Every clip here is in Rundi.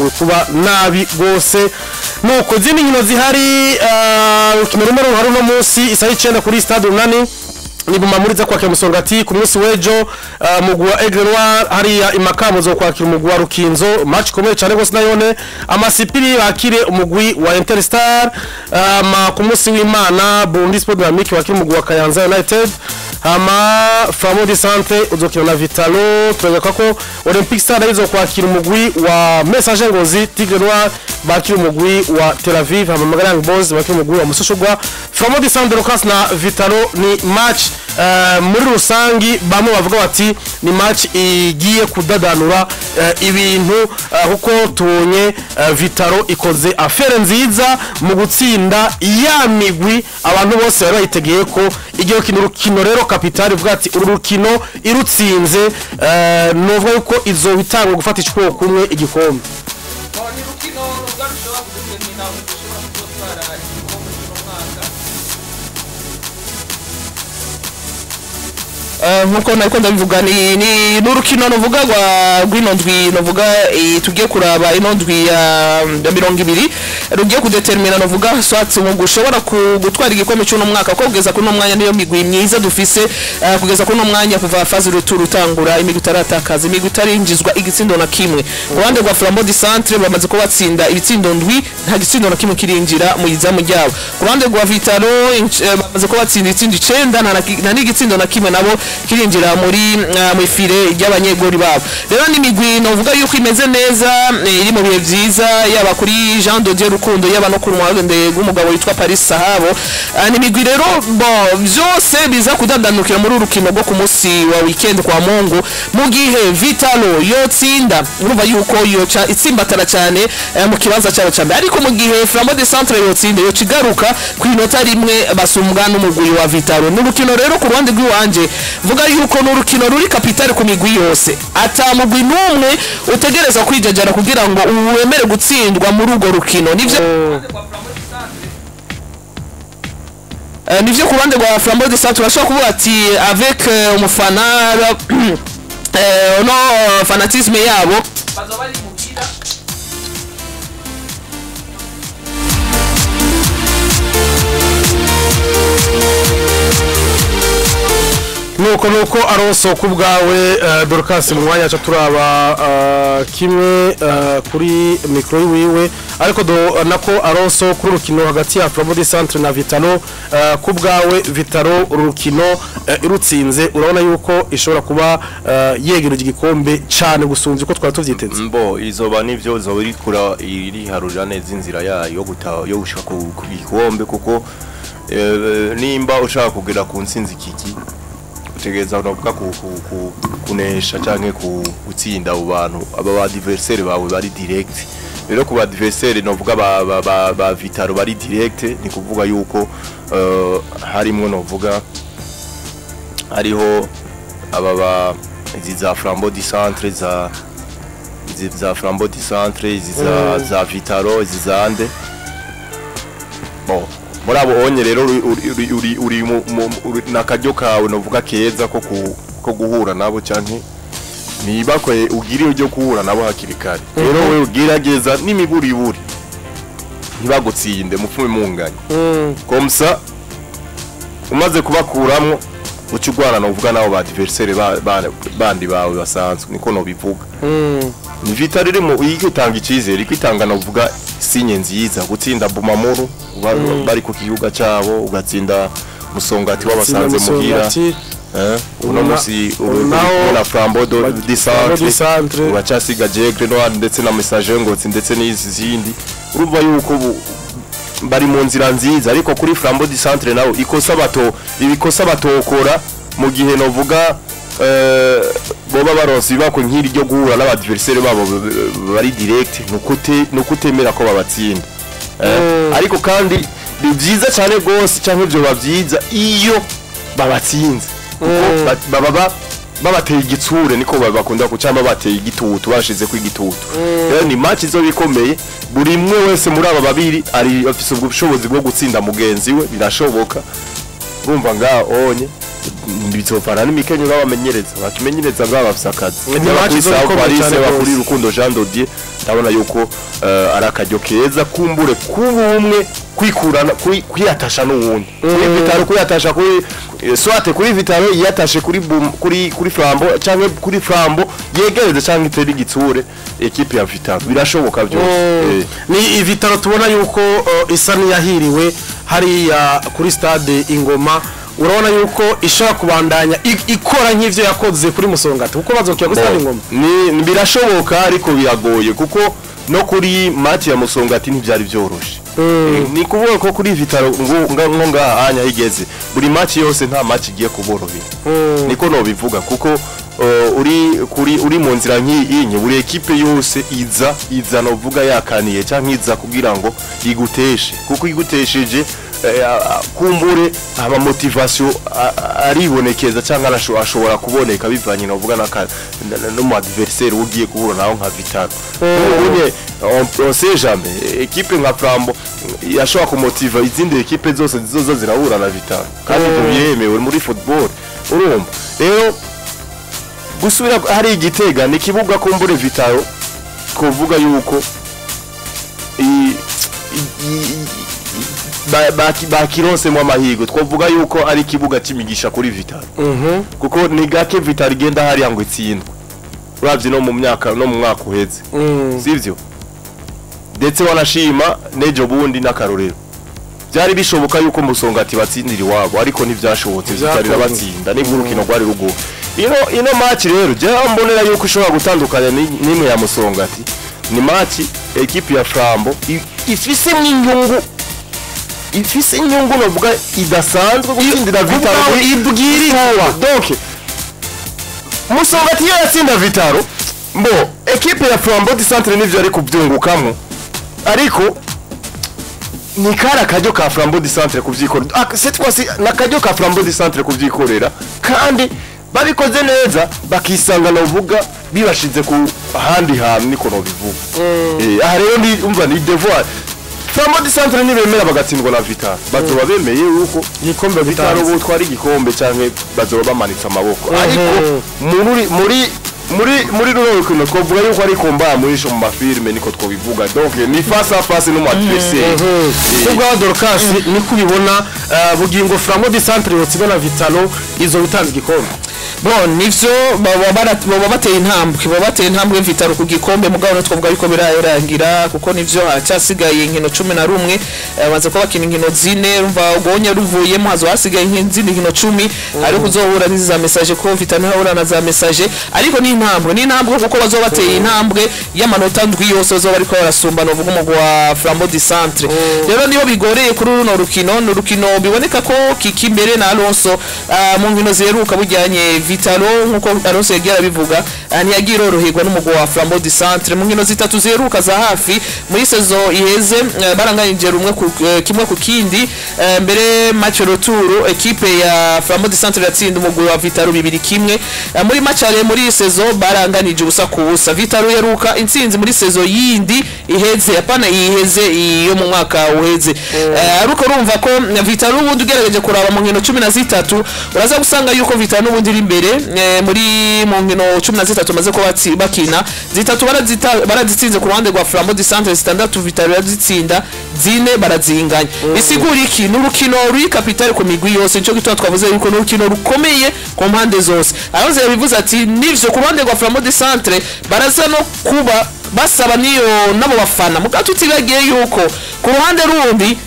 byashoboye kuba nabi gose nuko zindi nkino zihari urukino rumwe ruhari no munsi isaha 9 kuri stade Runani ni bumamuriza kwakira Musongati ku munsi wejo mugwa Aigle Noir hari imakamu zo kwakira umugwa Rukinzo match komeye cyane gose nayone amasipiri bakire umugwi wa Interstar ku munsi w'Imana Burundi Sport Dynamique wakira umugwa Kayanza United Flambeau Centre uzokina na Vitalo twebeka ko Olympic Star izo kwakira umugwi wa Messager Ngozi Tigre Noir bakira umugwi wa Tel Aviv Magalang Boys bakira umugwi wa Musoshogwa Flambeau Centre na Vitalo ni match muri rusangi bamwe bavuga bati ni match igiye kudadanura ibintu kuko tubonye Vitaro ikoze afere nziza mu gutsinda ya migwi abantu bose bari bayitegeye ko igiye kino rero Kapitali vuga ati uru rukino irutsinze novuga yuko izo bitanga gufata icyo kumwe igikombe nkuko nariko ndabivuga ni n'urukino novuga rwa rw'inondwi novuga tugiye kuraba inondwi ya 20 rugiye kudetermina novuga swat mu gushobora gutwara igikombe cyo no mwaka ko kugeza kuno mwanya niyo migwi myiza dufise kugeza kuno mwanya kuva faze rutangura imigwi taratakaza imigwi tarinjizwa igitsindo na kimwe kubande rwa Flambeau Centre bamaze ko batsinda ibitsindo ndwi nta gitsindo na kimwe kirinjira mu izamu ryabo kubande rwa Vitalo bamaze ko batsinda ibitsindo 9 na n'igitsindo na kimwe nabo kirinjira muri file y'abanyegori babo rero ni migwi novuga yuko imeze neza iri mu bihe byiza yaba kuri Jean de Dieu Rukundo yaba no ku mwagende gumugabo witwa Paris Sahabo ni migwi rero byose biza kudandanukira muri urukino rwo ku munsi wa weekend kwa Mungu mu gihe Vitalo yotsinda urumva yuko yoca itsimbatara cyane mu kibanza cyabo cyane ariko mu gihe Flambeau Centre yotsinda yo kigaruka ku inota rimwe basumbwa n'umugwi wa Vitalo n'urukino rero ku ruhande rw'iwanje vuga yuko n'urukino ruri Kapitali ku migwi yose atamugwi numwe utegereza kwijajara kugira ngo uwemere gutsindwa muri ugo rukino nivyo ku ruhande rwa Flambeau Centre urashobora kuvuga ati avec umufana no fanatisme yabo bazobari mukira nuko aronso kubgawe Dorcas mu mwanya cyo turaba kimwe kuri micro yiwe ariko nako aronso kuri rukino hagati ya Flambeau Centre na Vitalo kubgawe Vitalo rukino irutsinze urabona yuko ishobora kuba yegera igikombe cyane gusunza uko twari tuvyiteze mbo izoba nivyo zo iri harurira neza inzira yayo yo gushaka ku gikombe kuko nimba ushaka kugira ku nsinzi kiki utegeza unavuga kunesha canke gutsinda abo bantu aba adversaire bawe bari direct rero ku adversaire novuga ba Vitalo bari direct ni kuvuga yuko harimo novuga hariho aba iza Flambeau Centre za Flambeau Centre za Vitalo zizande bon murabo onye rero uri nakajyo kawe novuga keza ko guhura nabo canke niba ko ugiriye ujyo kuhura nabo hakirikari rero we ugerageza n'imiburi ntibagutsinde mupfume munganye komsa umaze kubakuramwo ucugwana novuga nabo ba adversaire bandi bawe basanzwe niko no bivuga ni Vitalo rero mu yitanga icizere kwitanga novuga sinye nziza gutsinda Bumamuru bari ku kibuga cyabo ugatsinda Musongati wabasanze muhira uno musi na Flambeau Centre ubacasiga Aigle Noir ndetse na Messager Ngozi ndetse n'izindi urumva yuko bari mu nzira nziza ariko kuri Flambeau Centre nawo ibikosa batokora mu gihe novuga boba baronse bako nkiri ryo guhura n'abadversaire babo bari direct nukutemera ko babatsinda ariko kandi byiza cyane gose cyangwa byo babyiza iyo babatsinze baba babateye igitsure niko bakunda kucamba bateye igitutu bashize ku igitutu rero ni match zo bikomeye buri mwe wese muri aba babiri ari afise ubushobozi bwo gutsinda mugenzi we birashoboka urumva nga onye bizovana n'imikenyo bamenyereza bakimenyereza bafise akazi match Paris cyane kuri Rukundo Jean Dodier ndabona yuko ari akaryo keza kumbure kubumwe kwikurana kwiyatasha n'uwundi kuri Vitaro kwiyatasha kuri swate kuri Vitaro yatashe kuri Flambo canke kuri Flambo yegereze canke iteri gitsure equipe ya Vitaro birashoboka byose ni Vitaro tubona yuko isa niyahiriwe hariya kuri stade Ingoma urabona yuko ishaka kubandanya ikora nk'ivyo yakoze kuri Musongati kuko bazokira kuri stade Ingoma ni birashoboka ariko biragoye kuko no kuri match ya Musongati ntivyari byoroshe ni kuvuga ko kuri Vitaro ngo ngahanya higeze buri match yose nta match igiye kuborohera niko no bivuga kuko uri mu nzira nk'iyinye buri equipe yose iza no vuga yakaniye cyangwa iza kugira ngo iguteshe kuko igutesheje kumbure aba motivation aribonekeza cyangwa ashobora kuboneka bivanye no vuga no mu adversaire ugiye guhura naho nka Vitaro ubunye on sait jamais equipe nka Flambo yashobora kumotiva izindi equipe zose zizoza zirahura na Vitaro kandi byemewe muri football urumva rero gusubira hari igitega ni kibuga kumbure Vitaro kuvuga yuko bakironse mu amahigo twavuga yuko ari kibuga cy'imigisha kuri Vitaro kuko ni gake Vitaro igenda hari yango itsindwa uravye no mu mwaka uheze sivyo ndetse wanashima nejo bundi n'akarorero byari bishoboka yuko Musongati batsindira iwabo ariko ntivyashobotse Vitaro batsinda ni urukino rwari rugo ino match rero je mbonera yuko ishobora gutandukanya nimwe ya Musongati ni match equipe ya Flambo ifise inyungu novuga idasanzwe gutsindira Vitaro ibwiriwa donc Musongati yatsinda Vitaro mbo equipe ya Flambo di centre nivyo ari kubyungukamo ariko ni kara kajyo ka Flambo di centre kuvyikorera cette fois nakajyo ka Flambo di centre kuvyikorera kandi babikoze neza bakisanga novuga bibashize ku handi hantu niko no bivuga aha rero ni umva ni devoir Flambo di centre ni bemera bagatsindwa na Vitaro bazoba bemeye uko igikombe Vitaro bo twari igikombe canke bazoba bamanitse amaboko ariko muri rukino twavuga yuko ari komba murisho mu mafilme niko twobivuga donc ni face à face no adversaire ubwo Dorcas ni kubibona bugingo Flambo di centre yotsinda na Vitaro izo bitanga igikombe bon nivyo baba bateye intambwe Vitaro ku gikombe mugabo no twavuga yuko birarangira kuko nivyo cyasigaye inkino 11 baza ko bakina inkino zine rumva ugonye ruvuyemo hazo hasigaye inkino 10 ariko uzohura n'iza message ko Vitaro hahura na za message ariko ni intambwe kuko bazo bateye intambwe y'amanota ndwi yose bazo bariko barasumba no vuga umugwa wa Flambo di centre rero niho bigoreye kuri runo rukino biboneka ko kikimbere na Alonso mu nkino ziheruka bujyanye Vitaro nkuko Alonso yagira bivuga ntiyagira oroherwa n'umugwa wa Flambo di centre mu nkino zitatu ziheruka za hafi muri saison iheze baranganyije rumwe kimwe ku kindi mbere match retour equipe ya Flambo di centre yatsinda umugwa wa Vitaro 2-1 muri match ale muri saison baranganije ubusa ku busa Vitaro yaruka intsinzi muri saison yindi iheze yapana iheze iyo mu mwaka uheze aruko urumva ko Vitaro ubundi ugerageje kuraba mu nkino 13 uraza gusanga yuko Vitaro n'ubundi iri imbere muri mu nkino 13 maze ko bakina zitatu barazitsinze ku ruhande rwa Flambo di centre standard Vitaro yazitsinda zine barazinganya bisigura iki n'urukino ruri capitale ku migwi yose cyo gitwa twavuze yuko n'urukino rukomeye ku mpande zose abaze yabivuze ati nivyo ku ruhande rwa Flambo di centre baraza no kuba basaba niyo nabo bafana mugatutibagiye yuko ku ruhande rundi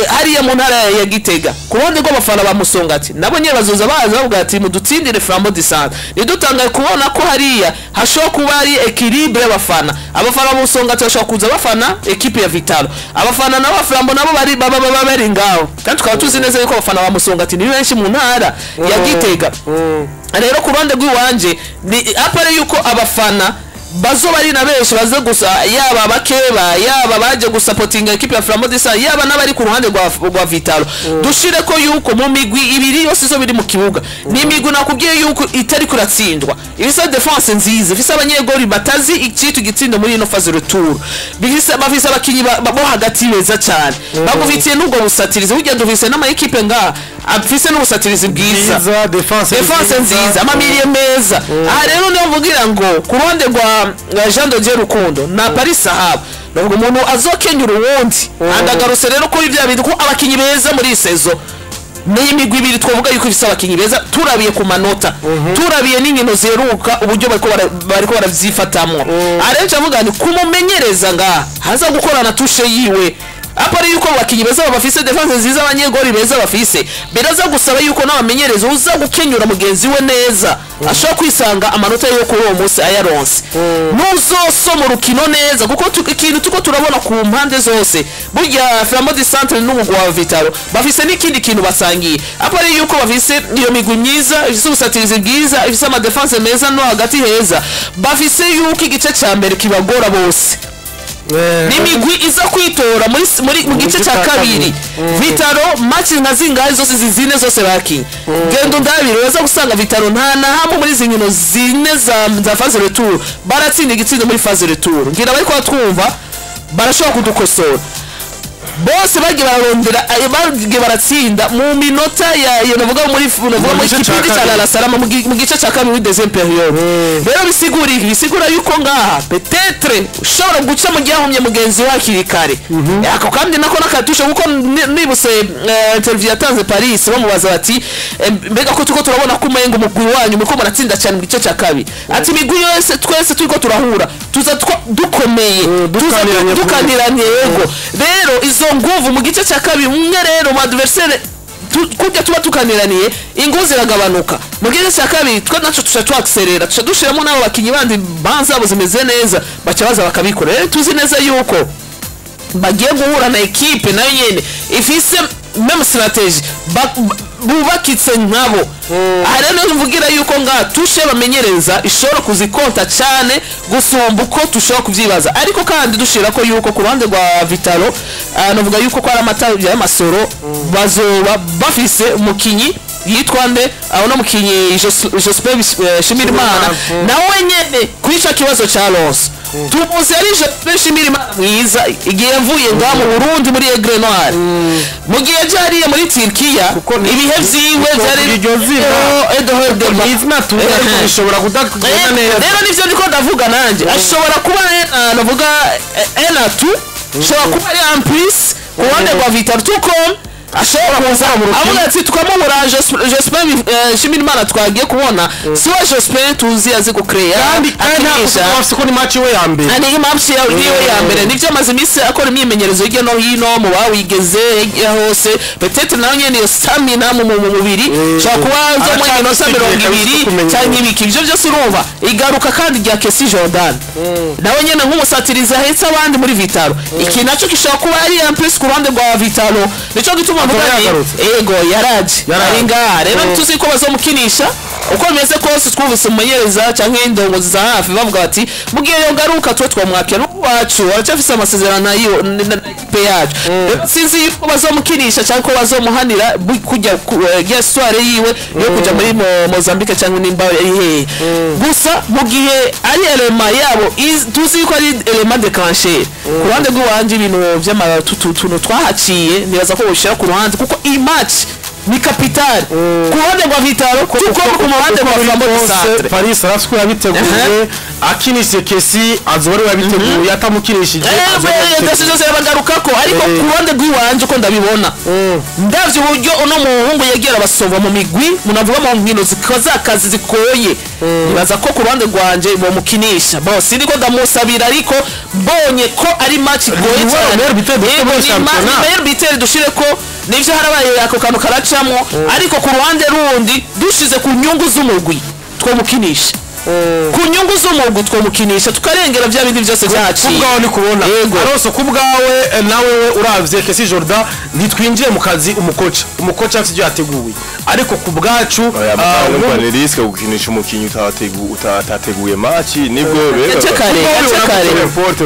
hariya mu ntara ya Gitega ku ruhande rw'abafana ba Musongati nabo nye bazoza baza bavuga ati mudutsindire Flambo di centre nidutangaye kubona ko hariya hashobora kuba ari equilibre y'abafana abafana ba Musongati bashobora kuza bafana equipe ya Vitaro abafana nabo Flambo nabo bari ngaho kandi tukaba tuzi neza yuko abafana ba Musongati ni benshi mu ntara ya Gitega rero ku ruhande rw'iwanje ni apare yuko abafana bazo bari na benshi baze gusa yaba bakeba yaba baje gusupportinga equipe ya Flambo di centre yaba nabari ku ruhande rwa Vitaro dushire ko yuko mu migwi ibiri yose zo biri mu kibuga ni migwi nakubwiye yuko itari kuratsindwa ibisa defense nziza ifisa abanyegori batazi ikitu gitsindo muri ino phase retour bafisa abakinyi bo hagati beza cyane baguvitiye n'ubwo busatirize burya duvise n'ama equipe nga afise n'ubusatirizi bwiza defense nziza amamiriye meza aha rero niyo mvugira ngo ku ruhande rwa Jean de Dieu Rukundo na Paris Sahaba nubwo umuntu azokenyura uwundi andagaruse rero kuri bya bintu ko abakinyi beza muri sezo ni imigwi ibiri twavuga yuko ifise abakinyi beza turabiye ku manota turabiye n'inkino zeruka uburyo bariko baravyifatamwo arenje avuga ni kumumenyereza nga haza gukorana tushe yiwe apari yuko abakinyi beza bafise defense nziza abanyegori beza bafise biraza gusaba yuko n'abamenyereza uza gukenyura mugenzi we neza ashobora kwisanga amanota yo kuri uwo munsi ayaronse nuzosoma urukino neza kuko ikintu tuko turabona ku mpande zose burya Flambeau du Centre n'umugwa wa Vitaro bafise n'ikindi kintu basangiye apari yuko bafise iyo migwi myiza ifise ubusatirizi bwiza ifise ama defense meza no hagati heza bafise yuko igice ca mbere kibagora bose nimigwi iza kwitora mu gice cya kabiri Vitaro match nka zingahe zose zizine zose bakinye gendo ndabiri waza gusanga Vitaro nta na hamwe muri zinkino zine za phase retour baratsinda igitsindo muri phase retour ngira bari kwa twumva barashobora kudukosora bose bagiye bararondera bagiye baratsinda mu minota ya navuga muri kipindi cya la salama mu gice cya kabiri deuxième période rero bisigura yuko ngaha peut-être ushobora guca mu gihumye mugenzi wa kirikare ako kandi nako nakatusha kuko nibuse interview yatanze Paris bamubaza bati mbega ko tuko turabona ko umengo mugwi wanyu muko muratsinda cyane mu gice cya kabiri ati migwi yose twese turiko turahura tuza dukomeye dukaniranye yego rero izo nguvu mu gice cya kabiri umwe rero mu adversaire kujya tuba tukaniraniye inguzi iragabanuka mu gice cya kabiri twa naco twaxerera dushiramo nabo bakinyi bandi banza buzimeze neza bacabaza bakabikora rero tuzi neza yuko bagiye guhura na equipe nayo nyene ifise même stratégie bubakitse nkabo arene mvugira yuko nga tushe bamenyereza ishobora kuzikonta cyane gusumba uko tushobora kuvyibaza ariko kandi dushira ko yuko ku ruhande rwa Vitaro navuga yuko ko ari amata y'amasoro bazoba bafise umukinyi yitwa nde aho no mukinyi Jospin Shimirimana nawe nyene kwica kibazo cha Lons tumuzi ari Jospin Shimirimana mwiza igihe yavuye nga mu Burundi muri Aigle Noir mu gihe jariye muri Turkiya ibihe vyiwe byari Edouard de Bizma tushobora kudakugana neza rero nivyo ndiko ndavuga nanje ashobora kuba navuga N2 ashobora kuba ari en plus ku ruhande rwa Vitaro tukom ashobora kuza avuga ati tukamubura Jospin Shimirimana twagiye kubona si wa Jospin tuzi azi ku create kandi ntabwo ni match we ya mbere ani match ya mbere nivyo maze imisi akora imyimenyerezo hirya no hino mu bawigeze hose peut-être nayo nyene yo stamina mu mubiri shaka kubanza mu minota 20 cyangwa ibiki ivyo byose urumva igaruka kandi rya Kesi Jordan nawe nyene nk'umusatiriza hetse abandi muri Vitaro iki naco gishaka kuba ari en plus ku ruhande rwa Vitaro nico gituma ego yaraje aringa rero tuzi ko bazomukinisha uko bimeze kose twumvise mumenyereza cyangwa indongozi za hafi bavuga bati mugiye yo garuka twe twamwakira wacu aracafise amasezerano nayo pe yacu sinzi ko bazomukinisha cyangwa ko bazomuhanira kujya gestoire yiwe yo kujya muri Mozambique cyangwa nimba he gusa mu gihe ari element yabo tuzi ko ari element déclencheur ku ruhande rw'uwanje ibintu by'amatutuno twahaciye nibaza ko boshira ku ruhande kuko iyi match ni capital ku ruhande rwa Vitaro tuko ku ruhande rwa Flambeau du Centre Paris arasukura biteguye akinishe Kesi azobari wabiteguye atamukinishije ndasizo yabagarukako ariko ku ruhande rw'iwanje uko ndabibona ndavye uburyo uno muhungu yegera basova mu migwi munavuga mu nkino zikaza akazi zikoye nibaza ko ku ruhande rwanje bo mukinisha bose niko ndamusabira ariko mbonye ko ari match goye cyane meilleur buteur dushire ko nivyo harabaye ako kantu karacamwo ariko ku ruhande rundi dushize ku nyungu z'umugwi two mukinisha ku nyungu z'umugwi two mukinisha tukarengera bya bindi byose byaciye kubwawe ni kubona arose kubwawe nawe uravye Kesi Jordan ntitwinjiye mu kazi umukoca afite yateguye ariko ku bwacu ni risk gukinisha umukinyi utateguye match nibwo rero yaje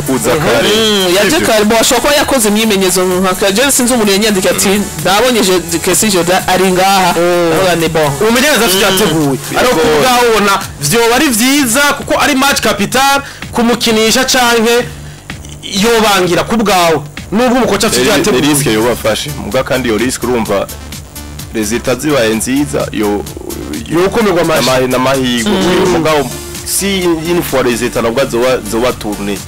kuza kare yaje kare bo ashobora yakoze imyimenyezo nka je sinzi umuntu yanyandika ati ndabonye Kesi Jordan ari ngaha abane bo umumenyereza afite yateguye ariko kubwawe ubona vyo bari vyiza kuko ari match capital kumukinisha canke yobangira kubwawe nubwo umukoca afite yateguye risk yo bafashe muga kandi yo risk urumva resultat zibaye nziza yo ukomerwa amashi n'amahirwe mugabo si une fois resultat nabwo zoba tourner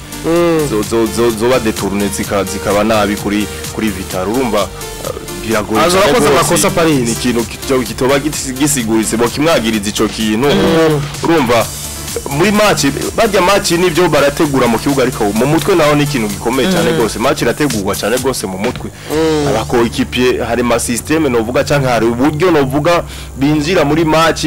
zoba detourner zikaba nabi kuri Vital urumva biragoye azora koza amakosa Paris ni ikintu kitoba gisiguritse bo kimwagiriza ico kintu urumva muri match bajya match nivyo barategura mu kibuga ariko mu mutwe naho ni ikintu gikomeye cyane gose match irategurwa cyane gose mu mutwe abako equipe hari ma systeme novuga canke hari uburyo novuga binjira muri match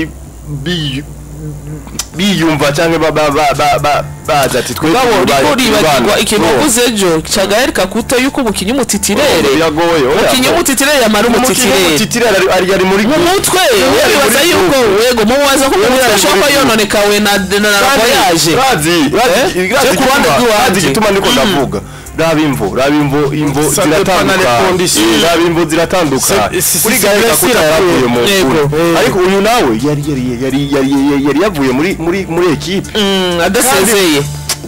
biyumva canke baza ati twe ngabo ribagirwa ikintu kuzejo cagaherika kuto yuko umukinyi umutitirere umukinyi umutitirere yamara umutitirere ari muri mu mutwe wibaza yuko wego muwaza ko umushaka yononekawe na voyage razi gituma niko ndavuga Rabimvo ziratandukana kuri gaheka kutavuye mu ariko uyu nawe yari yavuye muri equipe adasezeye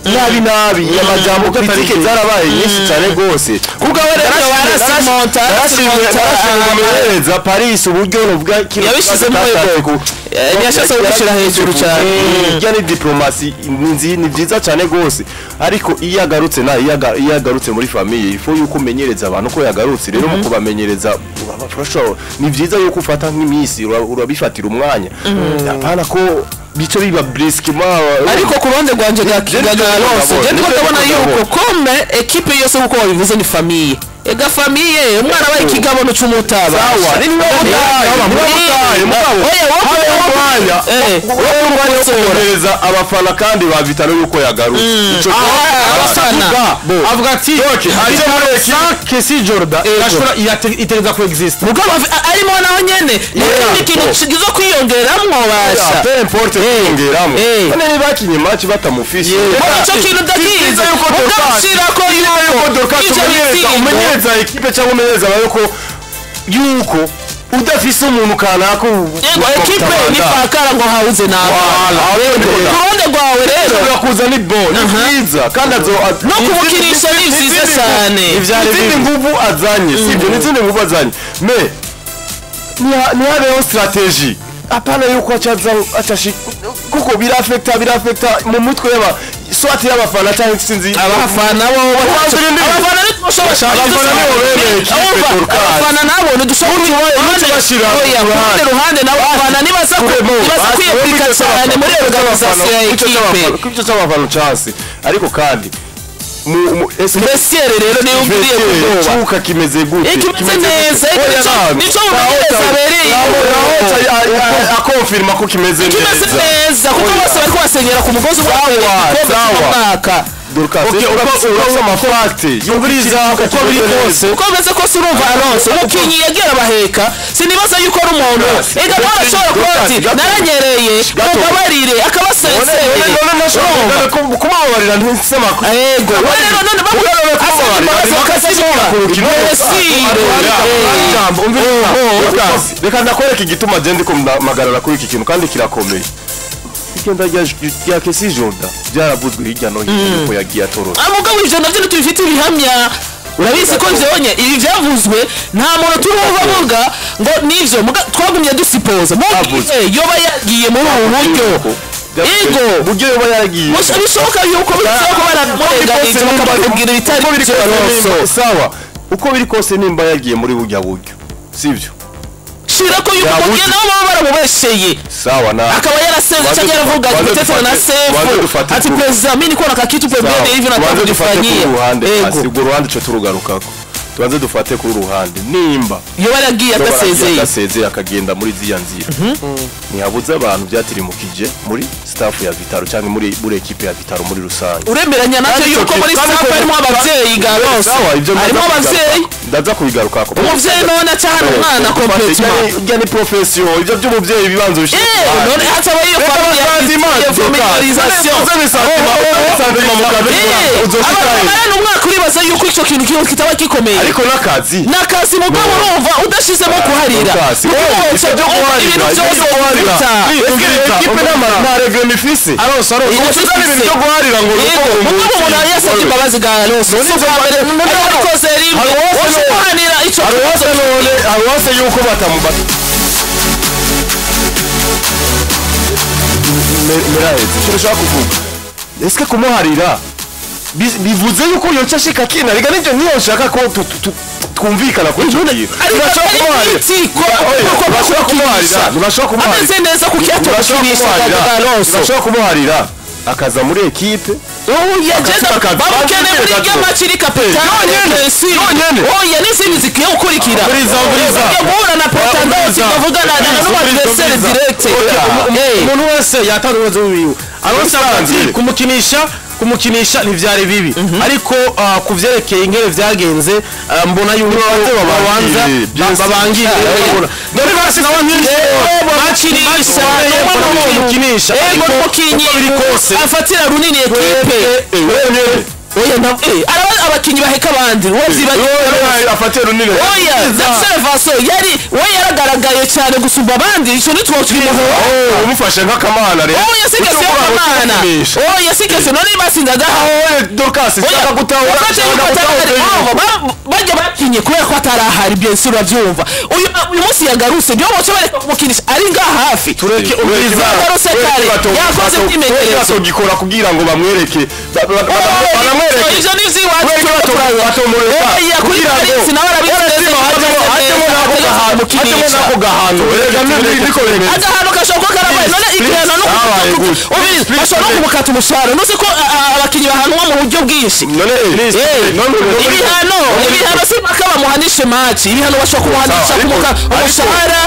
nabi amajambo kritike zarabaye nyinshi cyane gose kuko abareka barasimota Paris uburyo novuga kino yabishizemo yego yashase gushira hejuru cyane yani diplomasi ni byiza cyane gose ariko iyo yagarutse muri famille ifo yuko umenyereza abantu ko yagarutse rero mu kubamenyereza ni byiza yuko ufata nk'imisi urabifatira umwanya apana ko bico biba brusquement ariko ku ruhande rwanje Alonso je ndiko ndabona yuko comme equipe yose uko babivuze ni famille ega famille umwana wa ikigabo cy'umutaba sawa ni wowe abafana kandi ba Vital yuko yagarutse ico avuga ati aje muri equipe si Jordan ashobora itereza ko exist mugabo arimo naho nyene ni kintu kizo kwiyongeramwo basha peu importe kwiyongeramwo none bakinye match batamufise ico kintu ndakiza mugashira ko umenyereza equipe cyangwa umenyereza yuko udafise umuntu kanako equipe ni fakara ngo hauze nawe kuronde rwawe rero urakuza ni bon nziza kandi no kumukirisha ni vyiza cyane izindi nguvu azanye sivyo n'izindi nguvu azanye mais ni habeho strategie apana yuko achashi kuko birafecta mu mutwe swati y'abafana cyangwa sinzi abafana bo abafana nabo ntidushobora bashira ruhande nabo abafana nibaza kwiyapika cyane muri organisation ya equipe kucyo cy'abafana chance ariko kandi Messiere rero ni umviriye kudoba chuka kimeze gute kimeze neza nico umenyereza bereye akonfirma ko kimeze neza kuko bose bari kwasenyera ku mugozi w'umwaka urasa amafakte yumviriza uko biri kose uko beze kose urumva Alonso umukinyi yagera baheka sinibaza yuko ari umuntu ega barashobora koti naranyereye mugabarire akabasenseye kubabarira ntisema ego rero none reka ndakwereka igituma je ndiko magarara kuri iki kintu kandi kirakomeye igenda rya Kesi Jordan byaravuzwe hirya no hino ko yagiye atorora amugabo ivyo navyo tubifite ibihamya urabizi ko vyonye ibi vyavuzwe nta muntu turuvuga ngo nivyo twagumye dusipoza yoba yagiye muri ubu buryo ego buryo yoba yagiye bishoboka yuko bizoko baramurenganije bakababwira ibitari byo sawa uko biri kose nimba yagiye muri burya buryo sivyo shira ko yuko mugiye nabo baramubesheye sawa na akaba yarasenze cyangwa yaravuga ati tetero na sefu ati president mimi niko nakakitu pembeni hivi na tangu difanyie ego ruhande cyo turugarukako tubanze dufate kuri ruhande nimba yo baragiye agasezeye akagenda muri ziya nzira ntihabuze abantu byatirimukije muri staff ya Vital cyangwa muri equipe ya Vital muri rusange uremeranya nacyo yuko muri staff harimo abavyeyi Galose harimo abavyeyi ndaza kubigarukako umuvyeyi none cyane umwana complètement ujya ni profession ibyo by'umuvyeyi bibanzo bishye none hataba iyo familiarisation uzoshikaye umwaka uri nibaza yuko icyo kintu kitaba gikomeye ariko n'akazi n'akazi mugabo urumva udashizemo kuharira ibyo guharira ekipe nta reglement ifise ibintu byo guharira ngo mugabo umuntu yasabye imbabazi ga Alonso ariko seri kuharira icyo hose yuko batamubata merahetse icyo ushaka kuvuga ese kumuharira bivuze yuko yoca ashika kina rega nivyo niyo nshaka ko twumvikana kuri icyo kintu ntibashobora kumuharira ameze neza kuko yatukinisha kumuharira akaza muri ekipe bamukeneye muri ry'amaciri kapitani oya n'izindi zikwiye gukurikira guhura na portandosi bavugana n'umadversaire direct umuntu wese yatanga ubuzo wiwe aronsabye kumukinisha ntivyari bibi ariko kuvyerekeye ingere vyagenze mbona yuko babanza babangire dore basi nawe bakinisha kumukinisha ariko afatira runini ekipe araba abakinyi baheka abandi afate runini Servaso we yaragaragaye cyane gusumba abandi icyo nitwokirimuho umufashe nk'akamana rero yasigase akamana yasigase none basindaga Dorcas saka gutahura bajya bakinye kubera ko atarahari byose urabyumva uyu munsi yagarutse byo boce bareka kumukinisha ari ngaha hafi tureke ubwiza yagarutse kare yakoze kwimenyereza gikora kugira ngo bamwereke ivyo nivyo iwacu kugira ngo nawe arabiteze agahano gashobora kuba karabaye none igihano no bashobora no kumukata umushahara nuzi ko abakinyi bahanwa mu buryo bwinshi ibihano si mpaka bamuhanishe maci ibihano bashobora kumuhanisha umushahara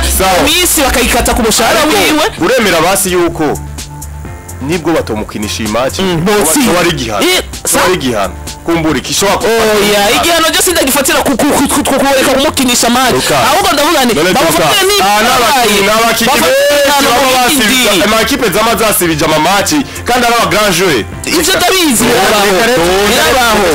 iminsi bakayikata ku mushahara wiwe uremera basi yuko nibwo batomukinisha imaci wari igihano kumbura ikishobora igihano cyo sindagifatira kukureka kumukinisha maci ahubwo ndavuga ni bamufatire amakipe zama zasibije amamaci kandi ari aba-grand joueur ivyo ndabizi birabaho